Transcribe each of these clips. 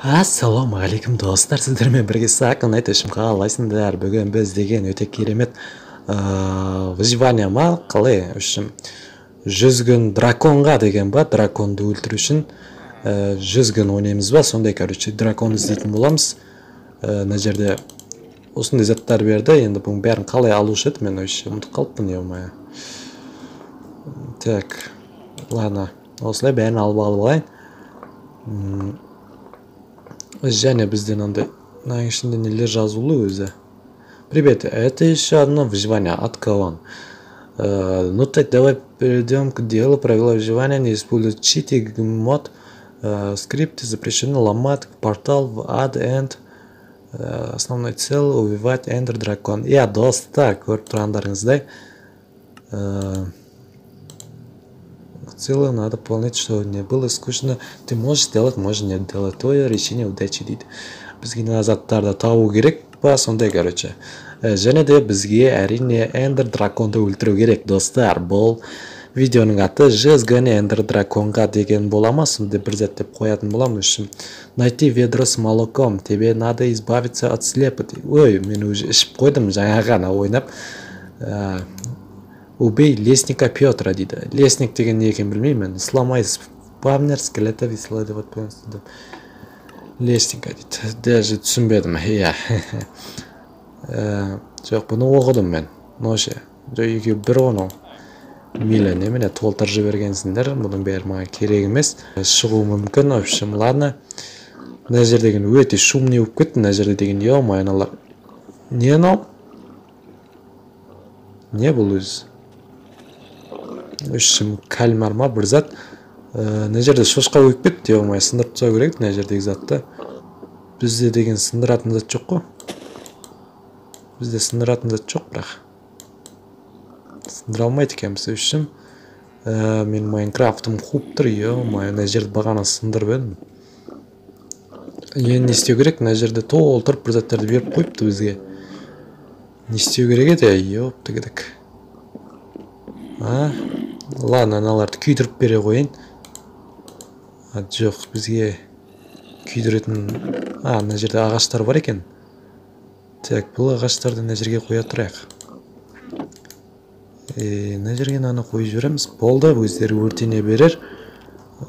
Ассаламу алейкум достар, сіздермен бірге Сакын айтышым қалайсыңдар. Бүгін біз деген өте керемет выживание ма қалай үшін 100 күн драконға деген ба, драконды өлтіру үшін 100 күн ойнаймыз ба, сондай дракон іздейтін боламыз. Мына жерде осындай заттар берді, енді бұның бәрін қалай алушы еді, мен вообще ұмытып қалыппын, е-мое. Так, ладно, осылай бәрін алып алайын. Және бізден андай мынаның ішінде нелер жазулы өзі. Привет, это еще одно выживание от Каван. Ну так давай перейдем к делу. Правила выживания: не используют читинг мод, скрипты запрещено ломать портал в Ад Энд. Основной цель убивать Эндер дракон. Я достар көріп тұрғандарыңыздай. Целую надо понять, что не было скучно. Ты можешь делать, можешь не делать. Твое решение удачи дейді. Бізге назаттарды табу керек па, сондай, короче. Және де бізге әрине Эндер драконды өлтіру керек, достар. Бұл видеоның аты 100 күн Эндер драконға деген бола, сондай бір зат деп қоятын болам үшін. Найти ведро с молоком. Тебе надо избавиться от слепоты. Ой, мен уже ішіп қойдым жаңа ғана ойнап. Убей лесника Петра дейді. Лесник деген не екенін білмеймін. Сломай спавнер скелетов исследовать полностью. Лесника дейді. Даже түсінбедім. Жоқ, бұны оқыдым мен. Ноше. Екеу бір оны мейлі немене толтырып жібергенсіңдер. Бұның бәрі маған керек емес. Шығу мүмкін. В общем, ладно. Мына жер деген өте шумный болып кетті. Мына жерде деген аналар. Не анау? Не бұл өзі? Үшім кальмар ма бір зат. Мына жерде шошқа өйіп кетті, сындырып тастау керек мына жердегі затты. Бізде деген сындыратын зат жоқ қой. Бізде сындыратын зат жоқ, бірақ сындыра алмайды екенбіз. Үшім мен Майнкрафтым қуып тұр, мына жерді бағана сындырып едім. Енді не істеу керек? Мына жерде толтырып бір заттарды беріп қойыпты бізге. Не істеу керек еді? Ёпты кедік. Ладно, аналарды күйдіріп бере қойын. Жоқ, бізге күйдіретін... Мына жерде ағаштар бар екен. Так, бұл ағаштарды мына жерге қоя тұрайық. Мына жерге наны қойып жібереміз. Болды, өздері өртене берер.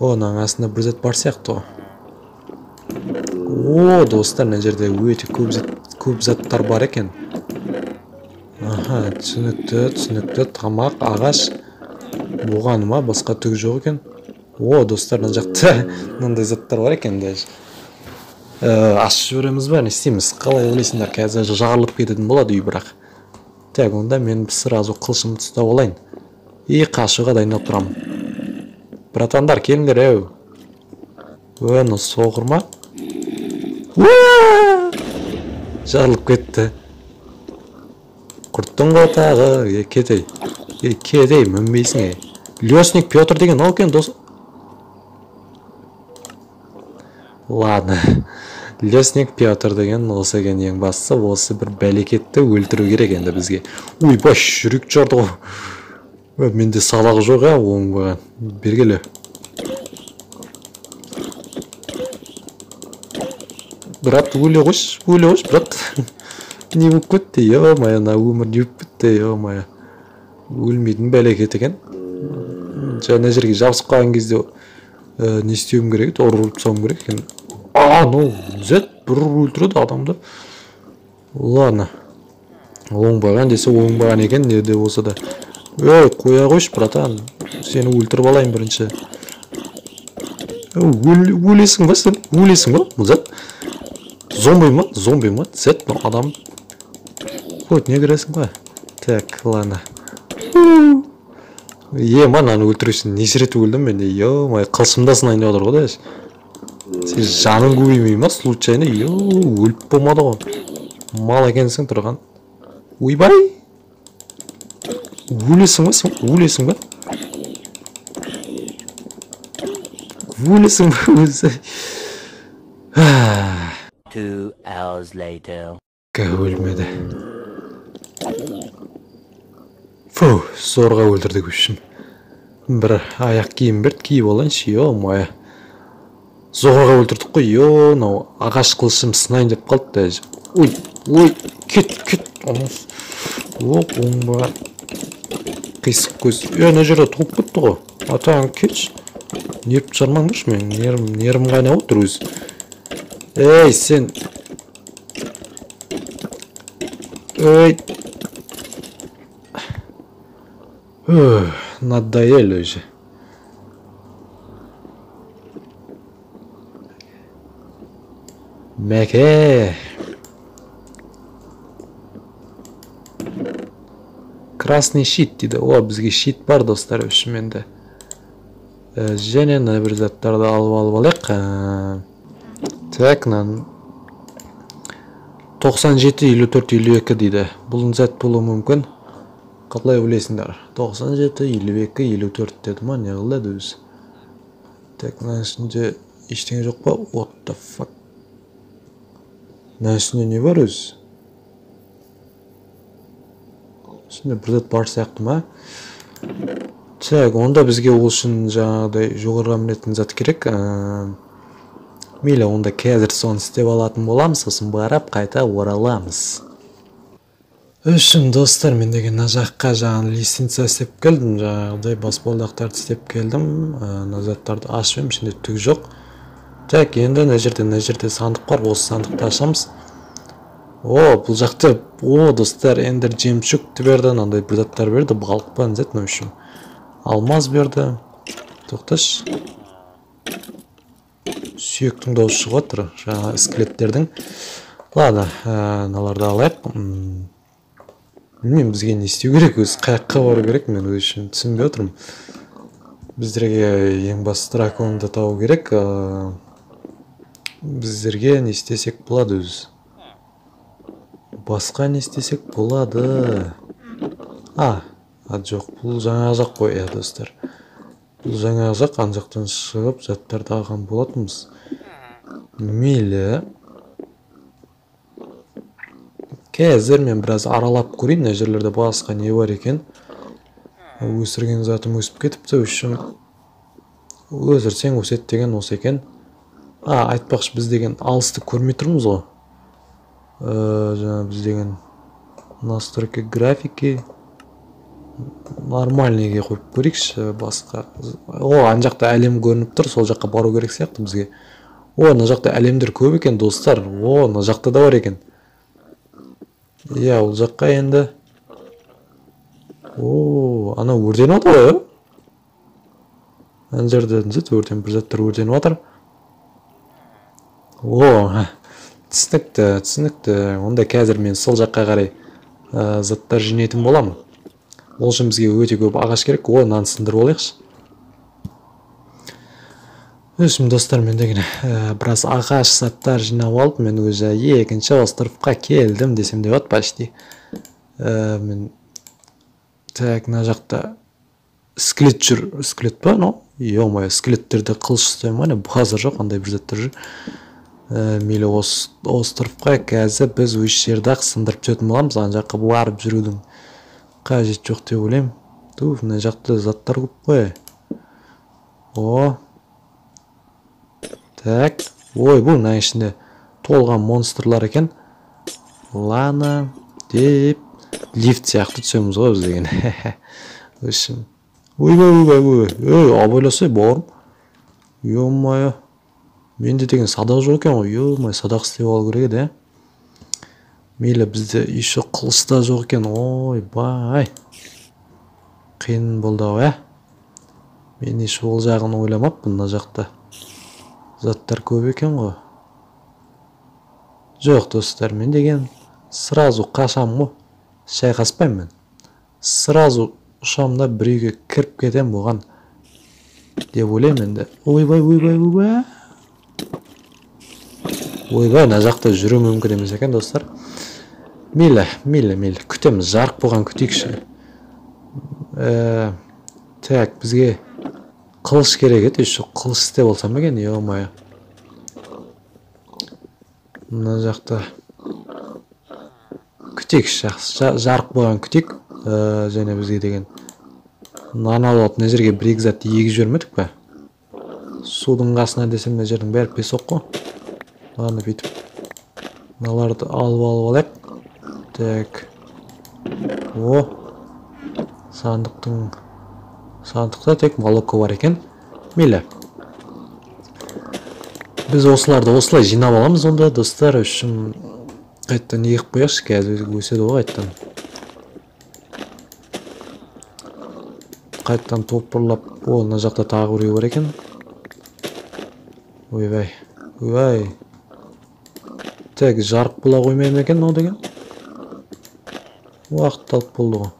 Оның астында бір зат бар сияқты. Достар, мына жерде өте көп заттар бар екен. Түсінікті, тамақ, ағаш. Бұған ма, басқа түгі жоқ екен. Достар, мына жақта мынандай заттар бар екен. Ашып жібереміз ба, не істейміз? Қалай ойлайсыңдар, қазір жарылып кететін болады үй, бірақ. Так, онда мен сразу қылшымды ұстап алайын. Қашуға дайындап тұрамын. Братандар, келіңдер, әу. Оны соғыр ма? Жарылып кетті. Құрттың қотағы, кетей. Кетей, мүнбейсің, Лесник Петр деген ол екен, дос. Ладно. Лесник Петр деген осы екен ең бастысы. Осы бір бәлекетті өлтіру керек енді бізге. Ой, баш, жүрек жарды ғой. Менде салақ жоқ, оңбаған. Бергелі. Брат, өле қош, брат. Не болып кетті, е-мая, өмір не болып кетті, е-мая. Өлмейтін бәлекет екен. Жаңа жерге жабысып қалған кезде не істеуім керек, ұрып тұсауым керек екен. Зет бір өлтіреді адамды. Ладно. Оңбаған десе оңбаған екен, неде болса да. Қоя қойш, братан. Сені өлтіріп алайын бірінші. Өлесің ба сен? Өлесің ба? Зет. Зомби ма? Зет, адам. Не көресің ба? Так, ладно. Мынаны өлтіресің, неше рет өлдім мен де, қылшымдасын айында отыр ғой, сен жаның көбеймей ма, случайно, өліп болмады ғой. Мал екенсің тұрған. Ойбай! Өлесің ба, сен? Өлесің ба? Өлесің ба, өзі? 2 hours later. Өлмеді. Зорға өлтірдік үшім. Бір аяқ киім берді, киіп алайыншы, е-мая. Зорға өлтірдік қой. Мынау ағаш қылышым сынайын деп қалды даже. Ой, кет. Оңба. Қисық көз. Мына жерде туып кетті ғой. Атаң кетші. Неріп жармаңдаршы мен. Нерім қайнап отыр өзі. Эй, сен. Ой. Надоели уже. Мәке. Красный щит дейді. О, бізге щит бар достар үшіменді. Және бір заттарды алып алайық. Так, 97, 54, 52 дейді. Бұлын зәт болу мүмкін. Қалай білесіңдер? 97, 52, 54 деді ма? Не қылады өзі? Так, мына ішінде ештеңе жоқ па? What the fuck? Мына ішінде не бар өзі? Ішінде бір зат бар сияқты ма? Так, онда бізге ол үшін жаңағыдай жоғарыға мінетін зат керек. Мейлі, онда қазір соны істеп алатын боламыз, сосын барып қайта ораламыз. Үшін достар, мен деген мына жаққа жаңағы лицензия істеп келдім, жаңағыдай баспалдақтарды істеп келдім. Мына заттарды ашып ішінде түк жоқ. Так, енді мына жерде сандық бар, осы сандықты ашамыз. Бұл жақта, достар, ендер жемшікті берді, мынандай бір заттар берді, балық па не зат, мына үшін. Алмаз берді. Тоқташ. Сүйектің дауысы шығып отыр, жаңағы скелеттердің. Ладно, мыналарды алайық. Білмеймін, бізге не істеу керек, өзі қаяққа бару керек, мен өз үшін түсінбей отырмын. Біздерге ең басты драконды табу керек. Біздерге не істесек болады өзі. Басқа не істесек болады. Жоқ, бұл жаңа жақ қой, достар. Бұл жаңа жақ, ан жақтан шығып, заттарды алған болатынбыз. Мейлі. Қазір мен біраз аралап көрейін, мына жерлерде басқа не бар екен. Өсірген затым өсіп кетіпті үшін. Өсірсең өсет деген осы екен. Айтпақшы, біз деген алысты көрмей тұрмыз ғой. Жаңа біз деген настройки графики нормальныйге қойып көрейікші басқа. Ан жақта әлем көрініп тұр, сол жаққа бару керек сияқты бізге. Мына жақта әлемдер көп екен достар. Мына жақта да бар екен. Ол жаққа енді. Ана өрден отыр ғой. Ана жерде өрден бір заттар өрден отыр. Түсінікті. Онда қазір мен сол жаққа қарай заттар жинайтын боламын. Ол үшін бізге өте көп ағаш керек. Нан сындырып алайықшы. Өшім достар, мен деген біраз ағаш заттар жинап алып, мен өзі екінші островқа келдім десем де бат почти. Мен так, мына жақта скелет жүр. Скелет па? Ё-моё, скелеттерді қылыш ұстаймын, базар жоқ, андай бір заттар жүр. Мейлі островқа қазір біз өз жерді сындырып түсетін боламыз. Ана жаққа барып жүрудің қажет жоқ деп ойлаймын. Мына жақта заттар көп қой. Так, бұл мына ішінде толған монстрлар екен. Лана деп лифт сияқты түсеміз ғой біз деген. Өшім. Абайласай бауырым. Ё-моё. Менде деген садақ жоқ екен ғой. Ё-моё, садақ істеп алу керек еді. Мейлі, бізде еще қылышта жоқ екен. Бай. Қиын болды ау, Мен еш ол жағын ойламаппын, мына жақта. Заттар көп екен ғой. Жоқ, достар, мен деген сразу қашам ғой. Шайқаспаймын мен. Сразу ұшамда бір үйге кіріп кетем болған деп ойлаймын енді. Ойбай. Мына жақта жүру мүмкін емес екен, достар. Мейлі. Күтеміз, жарық болған күтейікші. Так, бізге қылыш керек еді, еще қылыш істеп болсам екен, ё-моё. Мына жақта күтейікші, жарық болған күтейік. Және бізге деген нан алып, мына жерге бір-екі затты егіп жібермедік пе? судың қасына десем мына жердің бәрі песок қой. Ладно, бүйтіп мыналарды алып алайық. Так. О. Сандықта тек молоко бар екен. Мейлі. Біз осыларды осылай жинап аламыз онда, достар, үшін қайттан егіп қояқшы, қазір өседі ғой қайттан. Қайттан топырлап, мына жақта тағы біреу бар екен. Ойбай. Так, жарық бола қоймаймын екен о деген. Уақыт алып болды ғой.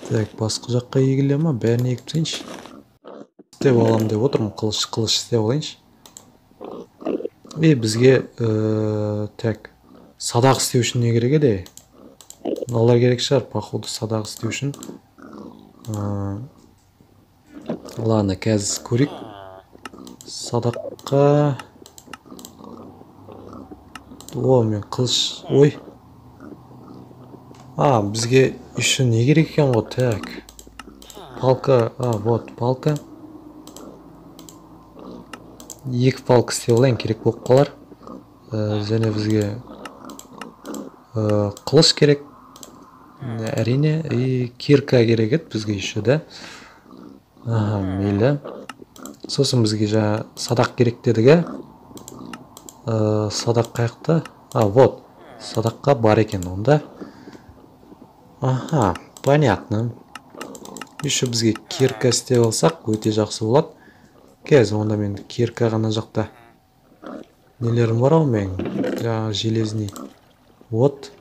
Так, басқа жаққа егіле ма? Бәрін егіп тастайыншы. Істеп аламын деп отырмын, қылыш істеп алайыншы. Бізге так, садақ істеу үшін не керек еді? Мыналар керек шығар, походу садақ істеу үшін. Ладно, қазір көрейік. Садаққа. О, мен қылыш. Ой. Бізге үшін не керек екен ғой? Так. Палка. Вот, палка. Екі палка істеп алайын, керек болып қалар. Және бізге қылыш керек. Әрине, кирка керек еді бізге еще, да? Мейлі. Сосын бізге жаңа садақ керек дедігі. Садақ қаяқта? Вот. Садаққа бар екен онда. Понятно. Еще бізге кирка істеп алсақ, өте жақсы болады. Қазір онда мен кирка ғана жақта. Нелерім бар ау мен? Жаңа железный. Вот.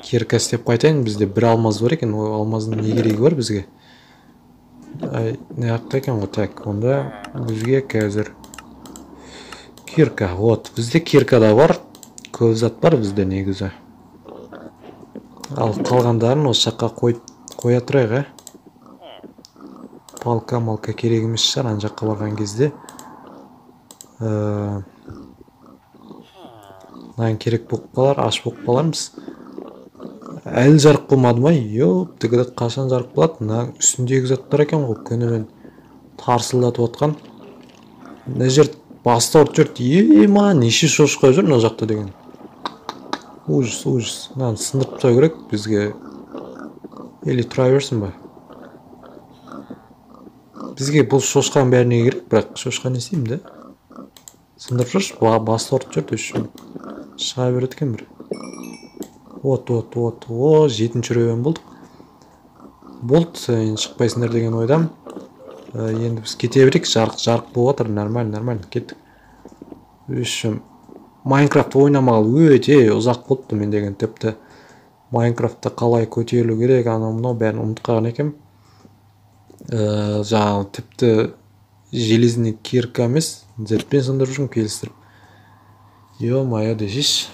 Кирка істеп қайтайын, бізде бір алмаз бар екен, ол алмаздың не керегі бар бізге? Не ақта екен ғой? Так, онда бізге қазір кирка. Вот, бізде кирка да бар, көп зат бар бізде негізі. Ал қалғандарын осы жаққа қоя тұрайық, Палка керек емес шығар, ана жаққа барған кезде. Мынаған керек болып қалар, аш болып қалармыз. Әлі жарық болмады ма? Йоп, тігіді қашан жарық болады? Мына үстіндегі заттар екен ғой, күнімен тарсылдатып отқан. Мына жер бастауырт жүрді. Неше шошқа жүр мына жақта деген. Ужас. Мынаны сындырып тастау керек бізге. Или тұра берсін ба? Бізге бұл шошқаның бәріне керек, бірақ шошқа не істеймін да? Сындырып жүрші, бастауырт жүрді үшін. Шыға береді екен бір. Вот. 7-ші рөвен болдық. Енді шықпайсыңдар деген ойдам. Енді біз кете берейік, жарық болып жатыр, нормально, кеттік. Үшін Майнкрафт ойнамағалы өте ұзақ болыпты мен деген, тіпті Майнкрафтта қалай көтерілу керек, анау бәрін ұмытып қалған екем. Жаңағы тіпті железный кирка емес, зетпен сындырып жүрмін келістіріп. Ё-моё десеш.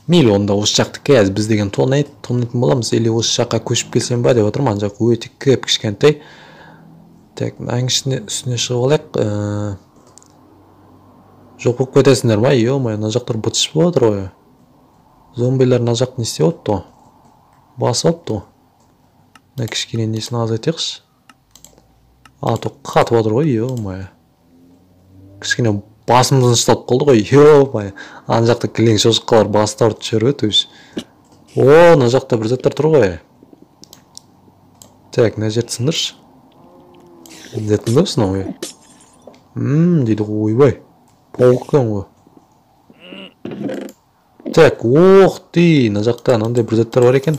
Мейлі онда осы жақты қазір біз деген тонайтын боламыз, или осы жаққа көшіп келсем ба деп отырмын, ана жақ өте көп кішкентай. Так, мынаның үстіне шығып алайық. Жоқ болып кетесіңдер ма? Ё-моё, мына жақтар бытыш болып отыр ғой. Зомбилер мына жақты не істеп отты? Басып отты ғой. Мына кішкене несін азайтайықшы. Қатып отыр ғой, ё-моё. Кішкене басымызды ұстап қалды ғой, ё-моё. Ана жақта кілең шошқалар бастауырт жүріп өтіп. Мына жақта бір заттар тұр ғой. Так, мына жерді сындыршы. Зеттің бе осына ғой? Дейді ғой, ойбай. Пауыққан ғой. Так, мына жақта мынандай бір заттар бар екен.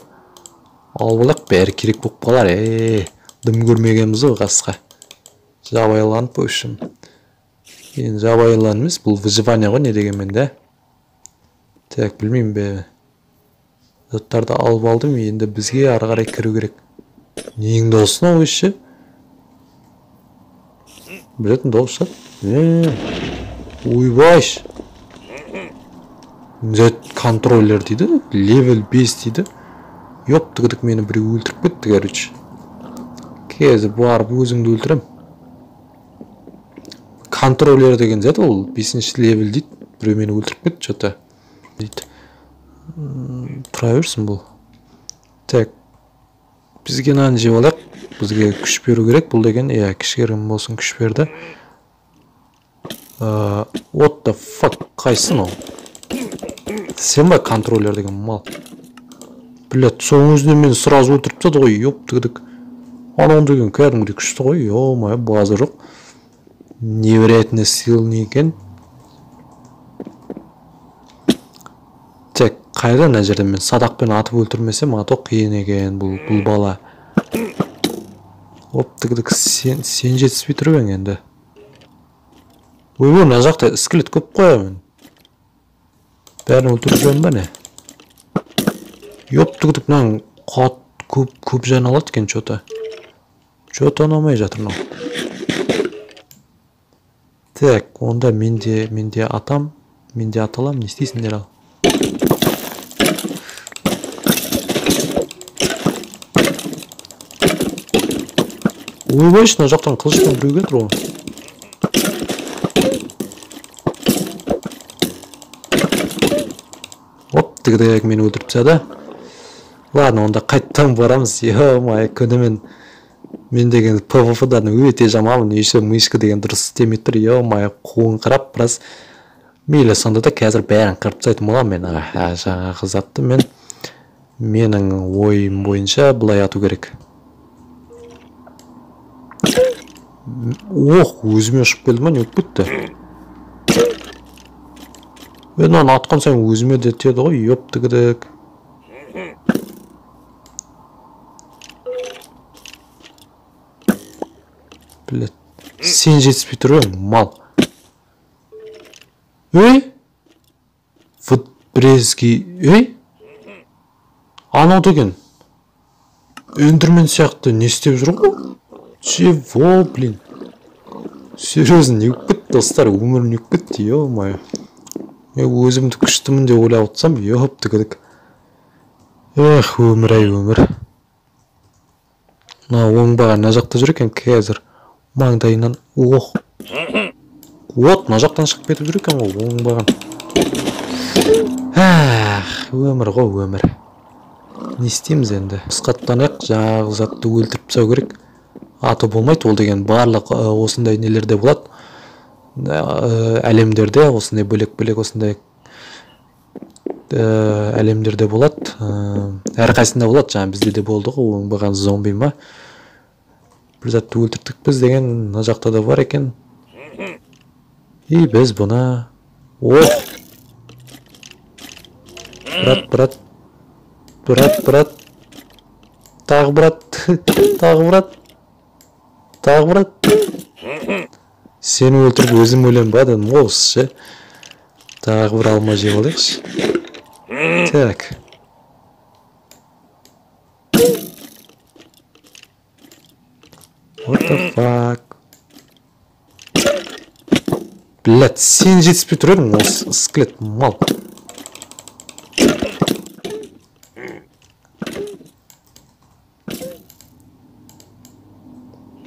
Алып алайық, бәрі керек болып қалар. Дым көрмегенбіз ғой қасқа. Жабайыланып по үшін. Енді жабайылан емес, бұл выживание ғой, не дегенмен де. Так, білмеймін бе. Заттарды алып алдым, енді бізге ары қарай кіру керек. Нең дауысына өші? Білетін дауыс шығар? Ойбайш. Зет контроллер дейді, левел 5 дейді. Ёптығыдық мені біреу өлтіріп кетті, короче. Қазір барып өзімді өлтірем. Контроллер деген зет ол 5-ші левел дейді. Біреу мені өлтіріп кетті, что-то. Тұра берсін бұл. Так. Бізге наны жеп алайық. бізге күш беру керек. Бұл деген кішігірім болсын күш берді. What the fuck? Қайсың ол? Сен ба контроллер деген мал? Блядь, соның өзінен мені сразу өлтіріп тастады ғой. Ёптыгдік. Анау деген кәдімгідей күшті ғой. Ё-моё, базы жоқ. Невероятный сильный екен. Тек қайда мына жерде мен садақпен атып өлтірмесем, ато қиын екен бұл бала. Оптыгдік сен жетіспей тұрып ең енді. Ой, мына жақта скелет көп қоямын. Бәрін өлтіріп жүрмін ба не? Ёптыгдік мынаң көп жан алады екен что-то. Что-то ұнамай жатыр мынау. Так, онда менде атам, менде аталам, не істейсіңдер ал? Ойбай, мына жақтан қылышпен біреу келтір ғой. Оптыгдік мені өлтіріп тастады. Ладно, онда қайттан барамыз. Ё-моё, күні мен деген PvP-дан өте жаманмын. Еще мышка деген дұрыс істемей тұр. Ё-моё, қолын қарап біраз. Мейлі, сонда да қазір бәрін қырып тастайтын боламын мен. Жаңағы затты менің ойым бойынша былай ату керек. Ох, өзіме ұшып келді ма, не өтіп кетті? Мен оны атқан сайын өзіме де теді ғой, ёптыгдік. Блядь, сен жетіспей тұр ең, мал. Өй? Вот брезги, өй? Анау деген. Өндірмен сияқты не істеп жүр ғой? Чего, блин? Серьезно, не өкпет, достар, өмір не өкпет, ё-моё. Өзімді күштімін де ойлап отырсам, ёптыгдік. Эх, өмір-ай, өмір. Оңбаған мына жақта жүр екен қазір. Маңдайынан, ох. Вот, мына жақтан шығып кетіп жүр екен ғой, оңбаған. Өмір ғой, өмір. Не істейміз енді? Қысқаттанайық, жаңағы затты өлтіріп тастау керек. Аты болмайды, ол деген барлық осындай нелерде болады. Әлемдерде осындай бөлек-бөлек осындай әлемдерде болады. Әрқайсында болады, жаңа бізде де болды ғой, оңбаған зомби ма. Бір затты өлтірдік біз деген мына жақта да бар екен. И біз бұны брат. Тағы брат. Сені өлтіріп өзім өлем ба дедім ғой осы ше. Тағы бір алма жеп алайықшы. Так. What the fuck? Блядь, сен жетіспей тұр едің осы скелет мал.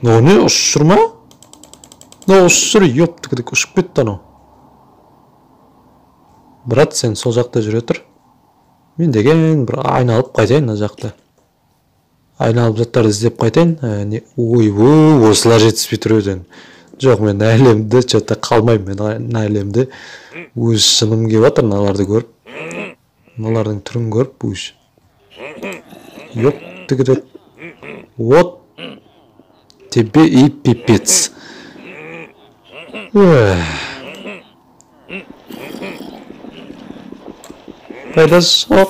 Не, ұшыр ма? Ұшыр, ёптыгдік ұшып кетті анау. Брат, сен сол жақта жүре тұр. Мен деген бір айналып қайтайын мына жақта. Айналып заттарды іздеп қайтайын. Ой, осылар жетіспей тұр өден. Жоқ, мен әлемді что-то қалмаймын. Мен әлемді өз шыным келіп жатыр, мыналарды көріп. Мыналардың түрін көріп, өз. Ёптыгдік. Вот. Тебе и пипец. Пайдасы жоқ.